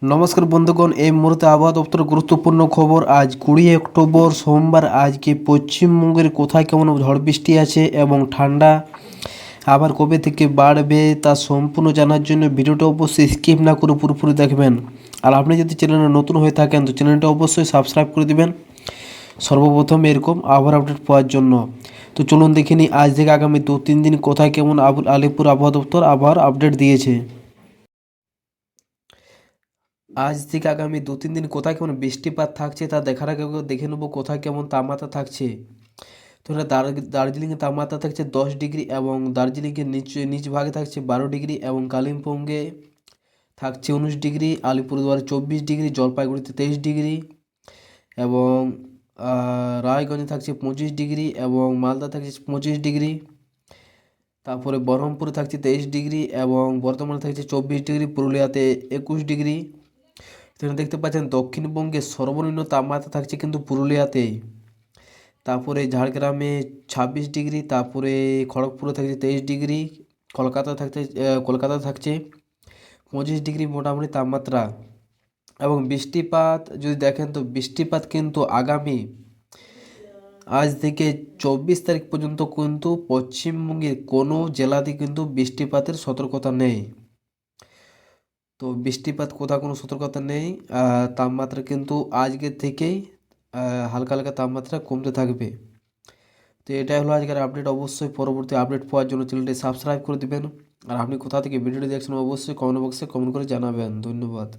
নমস্কার বন্ধুগণ, এই মুহূর্তে আবহাওয়া দপ্তরের গুরুত্বপূর্ণ খবর। আজ 20 অক্টোবর সোমবার। আজকে পশ্চিমবঙ্গের কোথায় কেমন ঝড় বৃষ্টি আছে এবং ঠান্ডা আবার কবে থেকে বাড়বে তা সম্পূর্ণ জানার জন্য ভিডিওটা অবশ্যই স্কিপ না করে পুরোপুরি দেখবেন। আর আপনি যদি চ্যানেলে নতুন হয়ে থাকেন তো চ্যানেলটা অবশ্যই সাবস্ক্রাইব করে দিবেন সর্বপ্রথম এরকম আবহাওয়ার আপডেট পাওয়ার জন্য। তো চলুন দেখে নিই আজ থেকে আগামী 2-3 দিন কোথায় কেমন আলিপুর আবহাওয়া দপ্তর আবহাওয়ার আপডেট দিয়েছে। আজ থেকে আগামী 2-3 দিন কোথায় কেমন বৃষ্টিপাত থাকছে তা দেখার আগে দেখে নেবো কোথায় কেমন তাপমাত্রা থাকছে। তো এটা দার্জিলিংয়ে তাপমাত্রা থাকছে 10 ডিগ্রি এবং দার্জিলিংয়ের নিচ ভাগে থাকছে 12 ডিগ্রি এবং কালিম্পংয়ে থাকছে 19 ডিগ্রি, আলিপুরদুয়ারে 24 ডিগ্রি, জলপাইগুড়িতে 23 ডিগ্রি এবং রায়গঞ্জে থাকছে 25 ডিগ্রি এবং মালদা থাকছে 25 ডিগ্রি। তারপরে বহরমপুরে থাকছে 23 ডিগ্রি এবং বর্ধমানে থাকছে 24 ডিগ্রি, পুরুলিয়াতে 21 ডিগ্রি। এখানে দেখতে পাচ্ছেন দক্ষিণবঙ্গে সর্বনিম্ন তাপমাত্রা থাকছে কিন্তু পুরুলিয়াতেই। তারপরে ঝাড়গ্রামে 26 ডিগ্রি, তারপরে খড়গপুরে থাকছে 23 ডিগ্রি, কলকাতা থাকছে 25 ডিগ্রি মোটামুটি তাপমাত্রা। এবং বৃষ্টিপাত যদি দেখেন তো বৃষ্টিপাত কিন্তু আগামী আজ থেকে 24 তারিখ পর্যন্ত কিন্তু পশ্চিমবঙ্গের কোনো জেলাতে কিন্তু বৃষ্টিপাতের সতর্কতা নেই। তো বৃষ্টিপাত কোথাও কোনো সতর্কতা নেই। তাপমাত্রা কিন্তু আজকের থেকেই হালকা হালকা তাপমাত্রা কমতে থাকবে। তো এটাই হলো আজকের আপডেট। অবশ্যই পরবর্তী আপডেট পাওয়ার জন্য চ্যানেলটি সাবস্ক্রাইব করে দিবেন। আর আপনি কোথা থেকে ভিডিওটি দেখছেন অবশ্যই কমেন্ট বক্সে কমেন্ট করে জানাবেন। ধন্যবাদ।